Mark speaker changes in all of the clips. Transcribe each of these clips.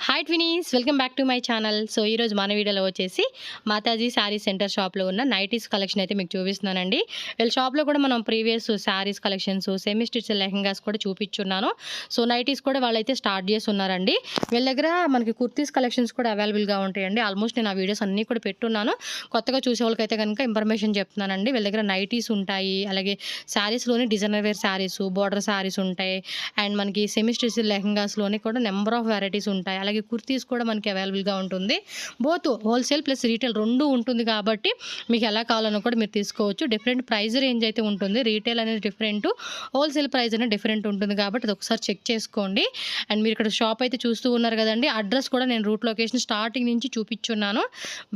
Speaker 1: Hi twinnies, welcome back to my channel. So ఈరోజు మన వీడియోలో వచ్చేసి మాతాజీ శారీ సెంటర్ షాప్లో ఉన్న నైటీస్ కలెక్షన్ అయితే మీకు చూపిస్తున్నానండి. వీళ్ళ షాప్లో కూడా మనం previous saris collections, semi stitch lehengas కూడా చూపించున్నాను. సో నైటీస్ కూడా వాళ్ళైతే స్టార్ట్ చేసి ఉన్నారండి. వీళ్ళ దగ్గర మనకి కుర్తీస్ కలెక్షన్స్ కూడా అవైలబుల్గా ఉంటాయండి. ఆల్మోస్ట్ నేను ఆ వీడియోస్ అన్నీ కూడా పెట్టున్నాను. కొత్తగా చూసే వాళ్ళకైతే కనుక ఇన్ఫర్మేషన్ చెప్తున్నానండి. వీళ్ళ దగ్గర నైటీస్ ఉంటాయి, అలాగే శారీస్లోని designer wear saris, border saris ఉంటాయి, అండ్ మనకి సెమీ స్టిచ్ లెహంగాస్లోని కూడా నెంబర్ ఆఫ్ వెరైటీస్ ఉంటాయి. అలాగే కుర్తీస్ కూడా మనకి అవైలబుల్గా ఉంటుంది. బోత్ హోల్సేల్ ప్లస్ రీటైల్ రెండు ఉంటుంది కాబట్టి మీకు ఎలా కావాలన్నా కూడా మీరు తీసుకోవచ్చు. డిఫరెంట్ ప్రైస్ రేంజ్ అయితే ఉంటుంది. రీటైల్ అనేది డిఫరెంట్, హోల్సేల్ ప్రైస్ అనేది డిఫరెంట్ ఉంటుంది కాబట్టి అది ఒకసారి చెక్ చేసుకోండి. అండ్ మీరు ఇక్కడ షాప్ అయితే చూస్తూ ఉన్నారు కదండి. అడ్రస్ కూడా నేను రూట్ లొకేషన్ స్టార్టింగ్ నుంచి చూపించున్నాను.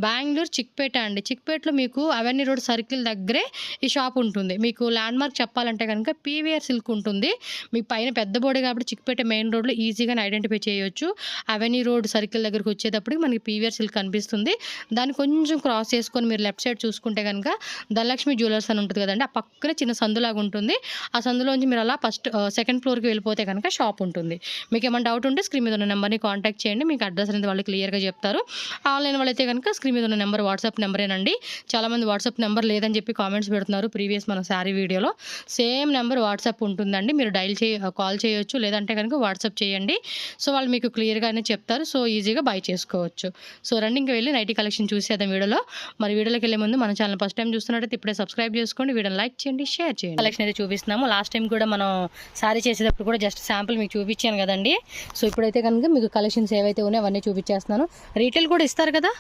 Speaker 1: బెంగళూరు చిక్పేట అండి. చిక్పేటలో మీకు అవెన్యూ రోడ్ సర్కిల్ దగ్గరే ఈ షాప్ ఉంటుంది. మీకు ల్యాండ్ మార్క్ చెప్పాలంటే కనుక పీవీఆర్ సిల్క్ ఉంటుంది. మీ పైన పెద్ద బోర్డు కాబట్టి చిక్పేట మెయిన్ రోడ్లో ఈజీగా ఐడెంటిఫై చేయొచ్చు. అవెన్యూ రోడ్ సర్కిల్ దగ్గరికి వచ్చేటప్పటికి మనకి పీవీఆర్ సిల్క్ కనిపిస్తుంది. దాన్ని కొంచెం క్రాస్ చేసుకొని మీరు లెఫ్ట్ సైడ్ చూసుకుంటే కనుక ధనలక్ష్మి జ్యువెలర్స్ అని ఉంటుంది కదండి. ఆ పక్కనే చిన్న సందులాగా ఉంటుంది. ఆ సందులోంచి మీరు అలా సెకండ్ ఫ్లోర్కి వెళ్ళిపోతే కనుక షాప్ ఉంటుంది. మీకు ఏమైనా డౌట్ ఉంటే స్క్రీన్ మీద ఉన్న నెంబర్ని కాంటాక్ట్ చేయండి. మీకు అడ్రస్ అనేది వాళ్ళు క్లియర్గా చెప్తారు. ఆన్లైన్ వాళ్ళైతే కనుక స్క్రీన్ మీద ఉన్న నెంబర్ వాట్సాప్ నెంబరేనండి. చాలామంది వాట్సాప్ నెంబర్ లేదని చెప్పి కామెంట్స్ పెడుతున్నారు. ప్రీవియస్ మన శారీ వీడియోలో సేమ్ నెంబర్ వాట్సాప్ ఉంటుందండి. మీరు కాల్ చేయొచ్చు, లేదంటే కనుక వాట్సాప్ చేయండి. సో వాళ్ళు మీకు క్లియర్గానే చెప్తారు. సో ఈజీగా బై చేసుకోవచ్చు. సో రన్నింగ్కి వెళ్ళి నైటీ కలెక్షన్ చూసేద్దాం వీడియోలో. మరి వీడియోలోకి వెళ్ళే ముందు మన ఛానల్ ఫస్ట్ టైం చూస్తున్నట్టయితే ఇప్పుడే సబ్స్క్రైబ్ చేసుకోండి, వీడియోని లైక్ చేయండి, షేర్ చేయండి. కలెక్షన్ అయితే చూపిస్తున్నాము. లాస్ట్ టైం కూడా మనం శారీ చేసేటప్పుడు కూడా జస్ట్ శాంపుల్ మీకు చూపించాను కదండి. సో ఇప్పుడైతే కనుక మీకు కలెక్షన్స్ ఏవైతే ఉన్నాయో అవన్నీ చూపించేస్తున్నాను. రీటైల్ కూడా ఇస్తారు కదా.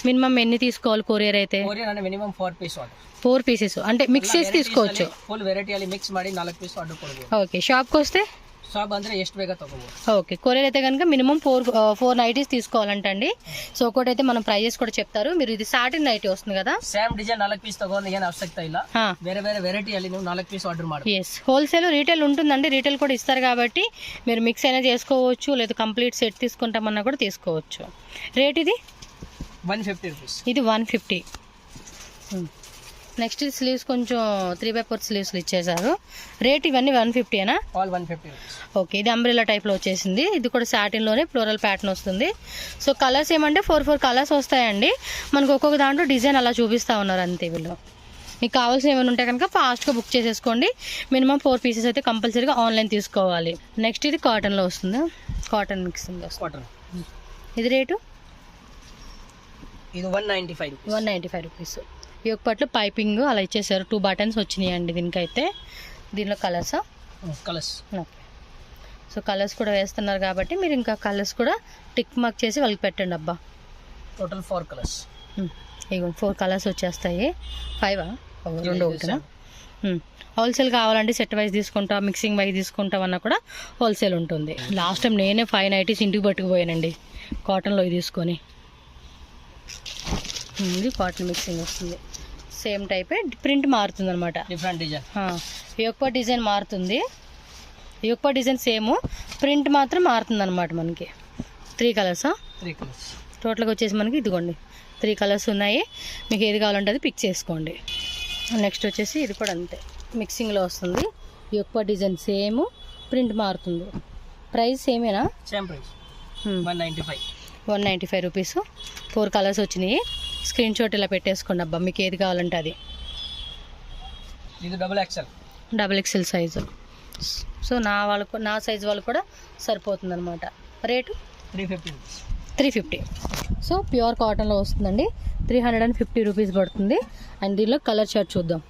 Speaker 1: మినిమం ఎన్ని తీసుకోవాలి కొరియర్ అయితే?
Speaker 2: Minimum 4 piece order.
Speaker 1: 4 పీసెస్ అంటే మిక్స్ చేసి తీసుకోవచ్చు.
Speaker 2: ಫುಲ್ ವೆರೈಟಿ ಅಲ್ಲಿ ಮಿಕ್ಸ್ ಮಾಡಿ 4 ಪೀಸ್ ಆರ್ಡರ್ ಕೊಡಬಹುದು.
Speaker 1: ఓకే, షాప్కి వస్తే
Speaker 2: ಶಾಪ್ ಅಂದ್ರೆ ಎಷ್ಟು ಬೇಗ ತಗೋಬಹುದು.
Speaker 1: ఓకే, కొరియర్ అయితే కనుక మినిమం 4 నైటీస్ తీసుకోవాలంటండి. సో ఒకటైతే మనం ప్రైజెస్ కూడా చెప్తారు. మీరు ఇది సాటిన్ నైటీ వస్తుంది కదా,
Speaker 2: ಸೇಮ್ ಡಿಸೈನ್ 4 ಪೀಸ್ ತಗೊಂಡು ಏನು ಅವಶ್ಯಕತೆ ಇಲ್ಲ. ಬೇರೆ ಬೇರೆ ವೆರೈಟಿ ಅಲ್ಲಿ ನೀವು 4 ಪೀಸ್ ಆರ್ಡರ್ ಮಾಡಿ.
Speaker 1: ఎస్, హోల్సేల్ రీటైల్ ఉంటుందండి. రీటైల్ కూడా ఇస్తారు కాబట్టి మీరు మిక్స్ అయినా చేసుకోవచ్చు, లేదా కంప్లీట్ సెట్ తీసుకుంటామన్నా కూడా తీసుకోవచ్చు. రేట్ ఇది
Speaker 2: 150 రూపీస్.
Speaker 1: ఇది 150. నెక్స్ట్ స్లీవ్స్ కొంచెం 3/4 స్లీవ్స్లు ఇచ్చేసారు. రేట్ ఇవన్నీ 150ఏనా?
Speaker 2: All 150 rupees.
Speaker 1: ఓకే, ఇది అంబ్రెల్లా టైప్లో వచ్చేసింది. ఇది కూడా సాటిన్లోనే ఫ్లోరల్ ప్యాటర్న్ వస్తుంది. సో కలర్స్ ఏమంటే 4 కలర్స్ వస్తాయండి. మనకు ఒక్కొక్క దాంట్లో డిజైన్ అలా చూపిస్తూ ఉన్నారు అంతే. వీళ్ళు మీకు కావాల్సిన ఏమైనా ఉంటే కనుక ఫాస్ట్గా బుక్ చేసేసుకోండి. మినిమం 4 పీసెస్ అయితే కంపల్సరీగా ఆన్లైన్ తీసుకోవాలి. నెక్స్ట్ ఇది కాటన్లో వస్తుంది. కాటన్ మిక్సింగ్ వస్తుంది. ఇది రేటు
Speaker 2: ఇది 195
Speaker 1: రూపీస్. ఈ ఒక పట్లు పైపింగ్ అలా ఇచ్చేసారు. 2 బటన్స్ వచ్చినాయండి దీనికైతే. దీనిలో కలర్స్ ఓకే. సో కలర్స్ కూడా వేస్తున్నారు కాబట్టి మీరు ఇంకా కలర్స్ కూడా టిక్ మార్క్ చేసి వాళ్ళకి పెట్టండి. అబ్బా,
Speaker 2: టోటల్ 4 కలర్స్.
Speaker 1: ఇగో 4 కలర్స్ వచ్చేస్తాయి. 5 2 ఒకటినా? హోల్సేల్ కావాలంటే సెట్ వైజ్ తీసుకుంటా, మిక్సింగ్ వైజ్ తీసుకుంటాం అన్నా కూడా హోల్సేల్ ఉంటుంది. లాస్ట్ టైం నేనే 5 నైటీస్ ఇంటికి పట్టుకుపోయానండి కాటన్లో తీసుకొని. ఇది కాటన్ మిక్సింగ్ వస్తుంది. సేమ్ టైపే, ప్రింట్ మారుతుంది అనమాట.
Speaker 2: Different design.
Speaker 1: యొక్క డిజైన్ మారుతుంది. యొక్క డిజైన్ సేమ్, ప్రింట్ మాత్రం మారుతుంది అనమాట. మనకి 3 కలర్సా? 3 కలర్స్ టోటల్గా వచ్చేసి మనకి ఇదిగోండి 3 కలర్స్ ఉన్నాయి. మీకు ఏది కావాలంటే అది పిక్ చేసుకోండి. నెక్స్ట్ వచ్చేసి ఇది కూడా అంతే, మిక్సింగ్లో వస్తుంది. యొక్క డిజైన్ సేమ్, ప్రింట్ మారుతుంది. ప్రైస్ సేమేనా?
Speaker 2: Same price
Speaker 1: 195 rupees. 4 కలర్స్ వచ్చినాయి. స్క్రీన్ షాట్ ఇలా పెట్టేసుకోండి. అబ్బా, మీకు ఏది కావాలంటే అది.
Speaker 2: ఇది డబుల్ ఎక్సెల్
Speaker 1: సైజు. సో నా సైజు వాళ్ళు కూడా సరిపోతుంది అనమాట. రేటు 350. సో ప్యూర్ కాటన్లో వస్తుందండి. 350 రూపీస్ పడుతుంది. అండ్ దీనిలో కలర్ చార్ట్ చూద్దాం.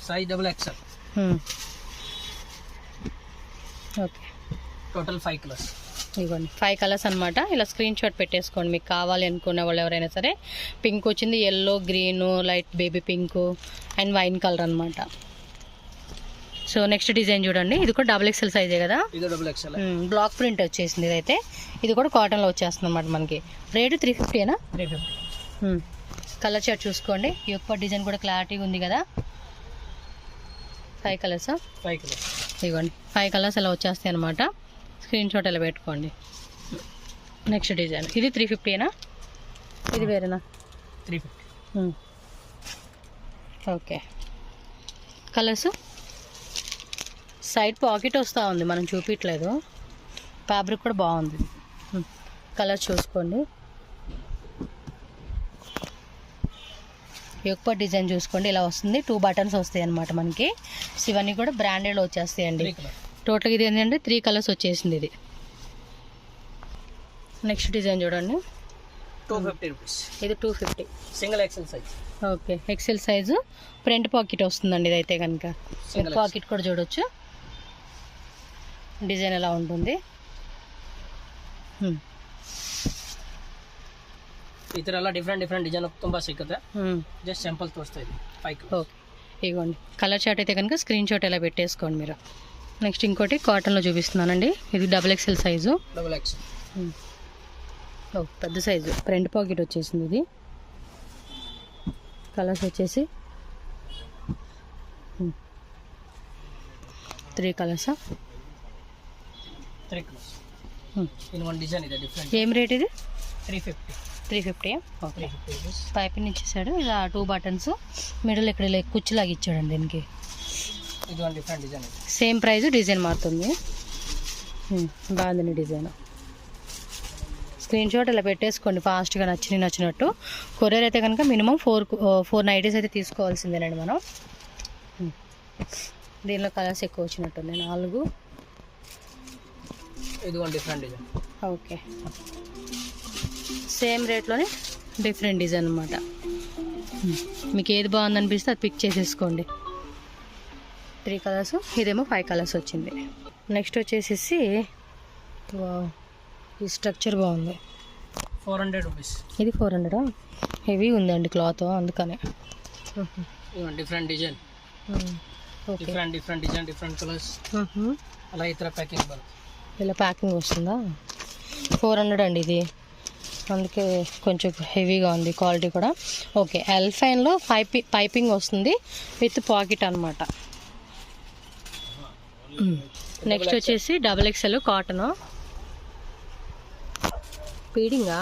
Speaker 2: Size double XL.
Speaker 1: Okay,
Speaker 2: total 5 colours.
Speaker 1: ఇవ్వండి 5 కలర్స్ అనమాట. ఇలా స్క్రీన్ షాట్ పెట్టేసుకోండి మీకు కావాలి అనుకునే వాళ్ళు ఎవరైనా సరే. పింక్ వచ్చింది, yellow, green, light baby pink and wine colour అనమాట. సో నెక్స్ట్ డిజైన్ చూడండి. ఇది కూడా డబుల్ ఎక్సెల్ సైజే కదా. బ్లాక్ ప్రింట్ వచ్చేసింది ఇదైతే. ఇది కూడా కాటన్లో వచ్చేస్తుంది అనమాట మనకి. రేటు 350ఏనా? 350. కలర్ చార్ట్ చూసుకోండి. ఈ యొక్క డిజైన్ కూడా క్లారిటీగా ఉంది కదా. 5 కలర్సా?
Speaker 2: 5 కలర్స్.
Speaker 1: ఇవ్వండి 5 కలర్స్ అలా వచ్చేస్తాయి అనమాట. స్క్రీన్ షాట్ ఇలా పెట్టుకోండి. నెక్స్ట్ డిజైన్ ఇది 350ఏనా? ఇది వేరేనా? 350. ఓకే, కలర్స్ సైడ్ పాకెట్ వస్తూ ఉంది, మనం చూపించలేదు. ఫ్యాబ్రిక్ కూడా బాగుంది. కలర్ చూసుకోండి. యొక్క డిజైన్ చూసుకోండి ఇలా వస్తుంది. 2 బటన్స్ వస్తాయి అన్నమాట మనకి. ఇవన్నీ కూడా బ్రాండెడ్లో వచ్చేస్తాయండి. టోటల్గా ఇది ఏంటంటే 3 కలర్స్ వచ్చేసింది ఇది. నెక్స్ట్ డిజైన్ చూడండి.
Speaker 2: 250 రూపీస్.
Speaker 1: ఇది 250
Speaker 2: single XL size.
Speaker 1: Okay, XL size. Front pocket వస్తుందండి ఇదైతే కనుక. పాకెట్ కూడా చూడొచ్చు. డిజైన్ ఎలా ఉంటుంది.
Speaker 2: ಈ ಥರ ಎಲ್ಲ ಡಿಫ್ರೆಂಟ್ ಡಿಸೈನ್ ತುಂಬ ಸಿಗುತ್ತೆ. ಜಸ್ಟ್ ಸ್ಯಾಂಪಲ್ ತೋರಿಸ್ತಾ ಇದ್ದೀವಿ. 5
Speaker 1: ఓకే, ఇదిగోండి కలర్ చార్ట్ అయితే కనుక స్క్రీన్ షాట్ ఎలా పెట్టేసుకోండి మీరు. నెక్స్ట్ ఇంకోటి కాటన్లో చూపిస్తున్నానండి. ఇది XXL సైజు.
Speaker 2: Double X.
Speaker 1: పెద్ద సైజు. ఫ్రంట్ పాకెట్ వచ్చేసింది ఇది. కలర్స్ వచ్చేసి 3 కలర్సా?
Speaker 2: 3 కలర్స్. ఇన్ వన్ డిజైన్ ಇದೆ డిఫరెంట్.
Speaker 1: ఏం రేట్ ఇది?
Speaker 2: 350.
Speaker 1: 350. Okay,
Speaker 2: 350 rupees.
Speaker 1: పైపింగ్ ఇచ్చేసాడు. ఇలా 2 బటన్స్ మిడిల్ ఇక్కడ ఇలా కుచ్చులాగా ఇచ్చాడండి దీనికి.
Speaker 2: ఇది one different design.
Speaker 1: Same price, design మారుతుంది. బాగుందండి డిజైన్. స్క్రీన్ షాట్ ఇలా పెట్టేసుకోండి ఫాస్ట్గా నచ్చినట్టు. కొరియర్ అయితే కనుక మినిమం 4 నైటీస్ అయితే తీసుకోవాల్సిందేనండి మనం. దీనిలో కలర్స్ ఎక్కువ వచ్చినట్టుంది. 4.
Speaker 2: ఇది one different design.
Speaker 1: Okay, same రేట్లోనే డిఫరెంట్ డిజైన్ అనమాట. మీకు ఏది బాగుందనిపిస్తే అది పిక్ చేసేసుకోండి. 3 కలర్స్. ఇదేమో 5 కలర్స్ వచ్చింది. నెక్స్ట్ వచ్చేసి ఈ స్ట్రక్చర్ బాగుంది.
Speaker 2: 400 రూపీస్.
Speaker 1: ఇది 400. హెవీ ఉందండి క్లాత్, అందుకనే.
Speaker 2: Different design.
Speaker 1: Okay,
Speaker 2: different design, different colours. అలా ఈ ಥರ ప్యాకింగ్ బರುತ್ತೆ.
Speaker 1: ఇలా ప్యాకింగ్ వస్తుందా? 400 అండి ఇది, అందుకే కొంచెం హెవీగా ఉంది క్వాలిటీ కూడా. ఓకే, ఎల్ఫైన్లో పైపింగ్ వస్తుంది విత్ పాకెట్ అనమాట. నెక్స్ట్ వచ్చేసి XXL కాటన్. పీడింగా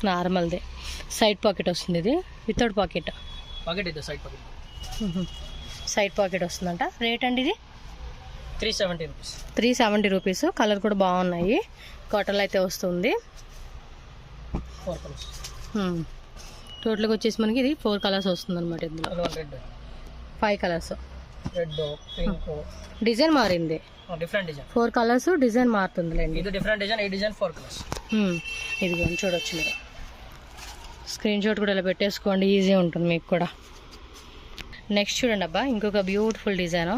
Speaker 1: నార్మల్దే. సైడ్ పాకెట్ వస్తుంది ఇది. Without pocket.
Speaker 2: పాకెట్ ಇದೆ, సైడ్ పాకెట్.
Speaker 1: సైడ్ పాకెట్ వస్తుందంట. రేట్ అండి ఇది
Speaker 2: 370 రూపీస్.
Speaker 1: 370 రూపీస్. కలర్ కూడా బాగున్నాయి. కాటన్లో అయితే వస్తుంది.
Speaker 2: 4 కలర్స్.
Speaker 1: టోటల్గా వచ్చేసి మనకి ఇది 4 కలర్స్ వస్తుంది అనమాట. ఇందులో
Speaker 2: red,
Speaker 1: 5 colours.
Speaker 2: Red, pink.
Speaker 1: Design మారింది.
Speaker 2: Different design.
Speaker 1: 4 కలర్స్, డిజైన్ మారుతుందిలేండి.
Speaker 2: ఇది డిఫరెంట్ డిజైన్. ఈ డిజైన్ 4 కలర్స్.
Speaker 1: ఇది చూడొచ్చు మీరు. స్క్రీన్ షాట్ కూడా ఇలా పెట్టేసుకోండి, ఈజీ ఉంటుంది మీకు కూడా. నెక్స్ట్ చూడండి అబ్బా, ఇంకొక బ్యూటిఫుల్ డిజైన్.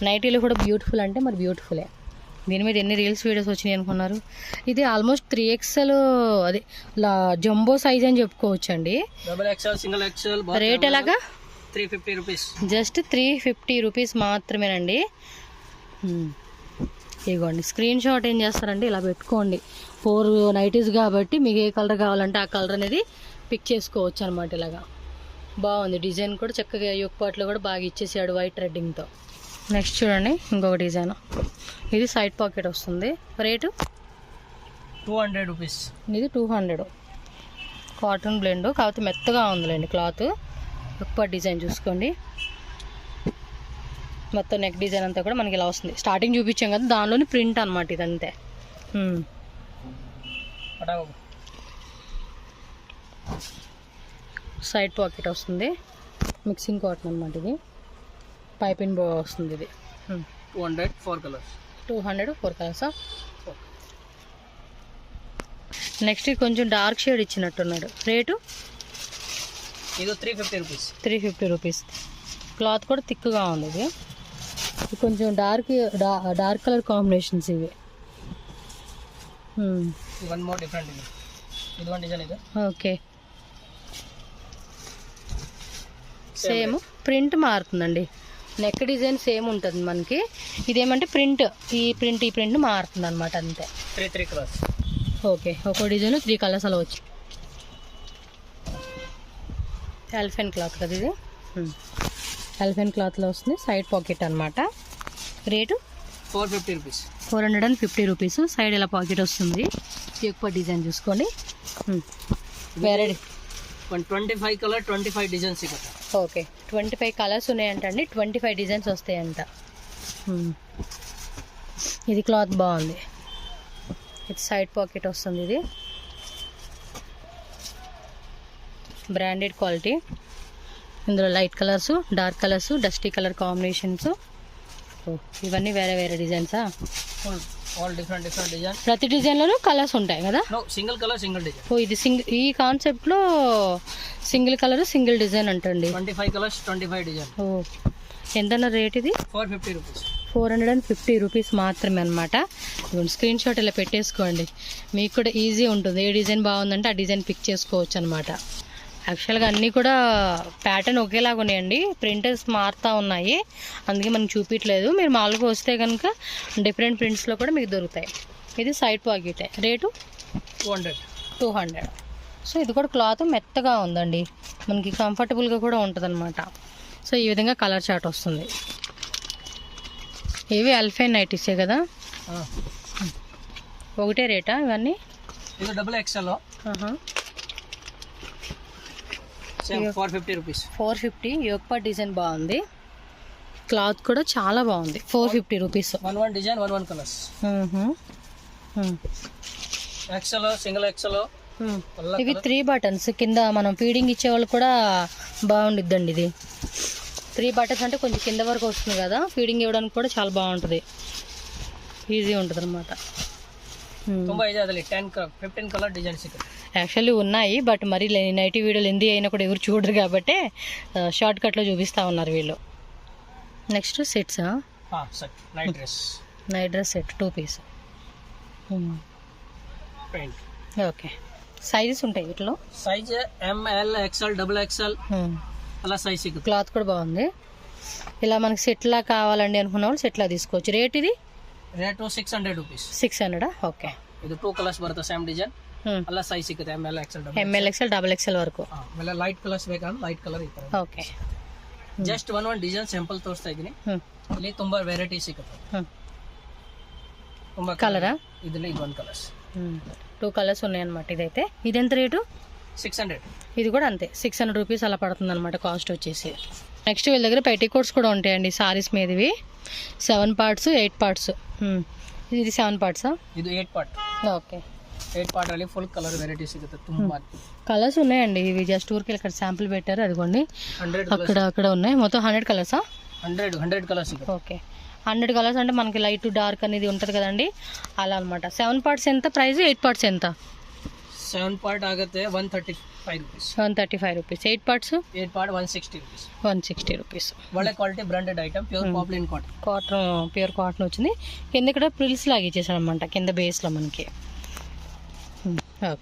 Speaker 1: నైటీలో కూడా బ్యూటిఫుల్ అంటే మరి బ్యూటిఫులే. దీని మీద ఎన్ని రీల్స్ వీడియోస్ వచ్చినాయి అనుకున్నారు. ఇది ఆల్మోస్ట్ 3XL, అదే జంబో సైజ్ అని చెప్పుకోవచ్చు అండి.
Speaker 2: Double XL, single XL.
Speaker 1: Rate ఎలాగా?
Speaker 2: 350 రూపీస్.
Speaker 1: జస్ట్ 350 రూపీస్ మాత్రమేనండి. ఇదిగోండి, స్క్రీన్ షాట్ ఏం చేస్తారంటే ఇలా పెట్టుకోండి. 4 నైటీస్ కాబట్టి మీకు ఏ కలర్ కావాలంటే ఆ కలర్ అనేది పిక్ చేసుకోవచ్చు అనమాట. ఇలాగా బాగుంది డిజైన్ కూడా. చక్కగా యోగపాట్లో కూడా బాగా ఇచ్చేసాడు వైట్ రెడ్డింగ్తో. నెక్స్ట్ చూడండి ఇంకొక డిజైన్. ఇది సైడ్ పాకెట్ వస్తుంది. Rate
Speaker 2: 200 rupees.
Speaker 1: ఇది 200. కాటన్ బ్లెండ్, కాకపోతే మెత్తగా ఉందిలేండి క్లాత్. యోగపాట్ డిజైన్ చూసుకోండి. మొత్తం నెక్ డిజైన్ అంతా కూడా మనకి ఇలా వస్తుంది. స్టార్టింగ్ చూపించాం కదా, దానిలోని ప్రింట్ అనమాట ఇదంతే. సైడ్ పాకెట్ వస్తుంది. మిక్సింగ్ కాటన్ అనమాట ఇది. పైపింగ్ వస్తుంది ఇది.
Speaker 2: 200, 4 కలర్స్.
Speaker 1: 200, 4 కలర్సా? నెక్స్ట్ కొంచెం డార్క్ షేడ్ ఇచ్చినట్టున్నాడు. రేటు
Speaker 2: ఇది 350 రూపీస్.
Speaker 1: 350 రూపీస్. క్లాత్ కూడా థిక్గా ఉంది. ఇది కొంచెం డార్క్ కలర్ కాంబినేషన్స్ ఇవి.
Speaker 2: వన్ మోర్ డిఫరెంట్ ఇది. ఇది వన్ డిజైన్ ఇది.
Speaker 1: ఓకే, సేమ్ ప్రింట్ మారుతుందండి. నెక్ డిజైన్ సేమ్ ఉంటుంది మనకి. ఇదేమంటే ప్రింట్, ఈ ప్రింట్ మారుతుంది అనమాట అంతే.
Speaker 2: 3 కలర్స్.
Speaker 1: ఓకే, ఒక్కో డిజైన్ 3 కలర్స్ అలా వచ్చి. ఎల్ఫెన్ క్లాత్ కదా ఇది. ఎల్ఫెన్ క్లాత్లో వస్తుంది. సైడ్ పాకెట్ అనమాట. Rate
Speaker 2: 450 rupees.
Speaker 1: 450 రూపీస్. సైడ్ ఇలా పాకెట్ వస్తుంది. ఎక్కువ డిజైన్ చూసుకోండి. వేరే
Speaker 2: 25 కలర్, 25 డిజైన్స్ సిಗುತ್ತೆ.
Speaker 1: ఓకే, 25 కలర్స్ ఉన్నాయంట అండి. 25 డిజైన్స్ వస్తాయంట. ఇది క్లాత్ బాగుంది, ఇది సైడ్ పాకెట్ వస్తుంది, ఇది బ్రాండెడ్ క్వాలిటీ. ఇందులో light colours, dark colours, dusty colour combinations. ఇవన్నీ వేరే వేరే డిజైన్సా?
Speaker 2: All different design.
Speaker 1: ప్రతి డిజైన్లోనూ కలర్స్ ఉంటాయి కదా?
Speaker 2: Single colour single design.
Speaker 1: ఓ ఇది ఈ కాన్సెప్ట్లో సింగిల్ కలర్ సింగిల్ డిజైన్ అంటండి.
Speaker 2: 25 కలర్స్ 25 డిజైన్.
Speaker 1: ఓ ఎంతన్న రేట్ ఇది?
Speaker 2: 450 రూపీస్.
Speaker 1: 450 రూపీస్ మాత్రమే అనమాట. స్క్రీన్ షాట్ ఇలా పెట్టేసుకోండి, మీకు కూడా ఈజీ ఉంటుంది. ఏ డిజైన్ బాగుందంటే ఆ డిజైన్ పిక్ చేసుకోవచ్చు అనమాట. యాక్చువల్గా అన్నీ కూడా ప్యాటర్న్ ఒకేలాగా ఉన్నాయండి, ప్రింటర్స్ మారుతూ ఉన్నాయి, అందుకే మనం చూపించలేదు. మీరు మామూలుగా వస్తే కనుక డిఫరెంట్ ప్రింట్స్లో కూడా మీకు దొరుకుతాయి. ఇది సైడ్ పాకెటే, రేటు 200. సో ఇది కూడా క్లాత్ మెత్తగా ఉందండి, మనకి కంఫర్టబుల్గా కూడా ఉంటుంది అనమాట. సో ఈ విధంగా కలర్ చార్ట్ వస్తుంది. ఇవి అల్ఫైన్ నైటీసే కదా? ఒకటే రేటా ఇవన్నీ?
Speaker 2: ఇది డబుల్ ఎక్స్ఎల్. 450 రూపీస్. 450.
Speaker 1: యోగపాట్ డిజైన్ బాగుంది, క్లాత్ కూడా చాలా బాగుంది. 450 rupees.
Speaker 2: 1 design 1 colours. XL, single XL.
Speaker 1: ఇవి 3 బటన్స్ కింద మనం ఫీడింగ్ ఇచ్చే వాళ్ళు కూడా బాగుండిద్దండి. ఇది 3 బటన్స్ అంటే కొంచెం కింద వరకు వస్తుంది కదా, ఫీడింగ్ ఇవ్వడానికి కూడా చాలా బాగుంటుంది, ఈజీ ఉంటుంది అనమాట.
Speaker 2: ತುಂಬಾ ಇದೆ ಅದರಲ್ಲಿ 15 ಕಲರ್ ಡಿಸೈನ್ಸ್ ಇದೆ.
Speaker 1: యాక్చువల్లీ ఉన్నాయి, బట్ మరి నైటీ వీడియోలు ఎందు అయినా కూడా ఎవరు చూడరు కాబట్టి షార్ట్ కట్లో చూపిస్తూ ఉన్నారు వీళ్ళు. నెక్స్ట్ సెట్సా?
Speaker 2: Set night dress
Speaker 1: set 2 piece.
Speaker 2: Pant.
Speaker 1: Okay, sizes ఉంటాయి వీటిలో?
Speaker 2: Size ML XL double XL అలా సైజ్ సిಗುತ್ತೆ.
Speaker 1: క్లాత్ కూడా బాగుంది. ఇలా మనకి సెట్లా కావాలండి అనుకున్న వాళ్ళు సెట్లా తీసుకోవచ్చు. రేట్ ఇది?
Speaker 2: Rate 600 rupees.
Speaker 1: 600. ಓಕೆ.
Speaker 2: ಇದು 2 ಕಲರ್ಸ್ ಬರುತ್ತೆ, ಸೇಮ್ ಡಿಸೈನ್. ಎಲ್ಲ ಸೈಜ್ ಸಿಗುತ್ತೆ, ML XL
Speaker 1: ಡಬಲ್ ಎಕ್ಸೆಲ್ ವರೆಗೂ.
Speaker 2: ಆಮೇಲೆ ಲೈಟ್ ಕಲರ್ಸ್ ಬೇಕಂದ್ರೆ ಲೈಟ್ ಕಲರ್ ಇರುತ್ತೆ.
Speaker 1: ಓಕೆ.
Speaker 2: ಜಸ್ಟ್ ಒಂದ್ ಡಿಸೈನ್ ಸ್ಯಾಂಪಲ್ ತೋರಿಸ್ತಾ ಇದೀನಿ. ಇಲ್ಲಿ ತುಂಬಾ ವೆರೈಟಿ ಸಿಗುತ್ತೆ. ತುಂಬಾ
Speaker 1: కలరా?
Speaker 2: ಇದರಲ್ಲಿ ಇದು 1 కలర్స్.
Speaker 1: 2 కలర్స్ ఉన్నాయి అన్నమాట. ఇదైతే ఇదెంత రేటు?
Speaker 2: 600.
Speaker 1: ఇది కూడా అంతే 600 రూపీస్ అలా పడుతుంది అనమాట కాస్ట్ వచ్చేసి. నెక్స్ట్ వీళ్ళ దగ్గర పెట్టికోట్స్ కూడా ఉంటాయండి సారీస్ మీదవి. 7 parts 8 parts. ఇది 7 పార్ట్సా?
Speaker 2: ఇది 8 పార్ట్.
Speaker 1: ఓకే.
Speaker 2: 8 పార్ట్ ಅಲ್ಲಿ ఫుల్ కలర్ వెరైటీ సిಗುತ್ತೆ. ತುಂಬಾ
Speaker 1: కలర్స్ ఉన్నాయండి. ఇవి జస్ట్ ఊరికి ఇక్కడ శాంపుల్ పెట్టారు, అదిగోండి
Speaker 2: 100
Speaker 1: అక్కడ ఉన్నాయి. మొత్తం 100 కలర్సా?
Speaker 2: 100 కలర్స్ సిಗುತ್ತೆ.
Speaker 1: ఓకే, 100 కలర్స్ అంటే మనకి లైట్ డార్క్ అనేది ఉంటుంది కదండి, అలా అనమాట. 7 పార్ట్స్ ఎంత ప్రైస్? 8 పార్ట్స్ ఎంత?
Speaker 2: 7 పార్ట్ ఆಗುತ್ತೆ 135 rupees.
Speaker 1: 135 rupees. 8 parts?
Speaker 2: 8 part 160 rupees.
Speaker 1: 160 rupees.
Speaker 2: ಒಳ್ಳೆ quality branded item, pure poplin cotton.
Speaker 1: Pure cotton వచ్చింది. కింద ఇక్కడ ప్రిల్స్ లాగా ఇచ్చేసాడు అనమాట కింద బేస్లో మనకి. ఓకే.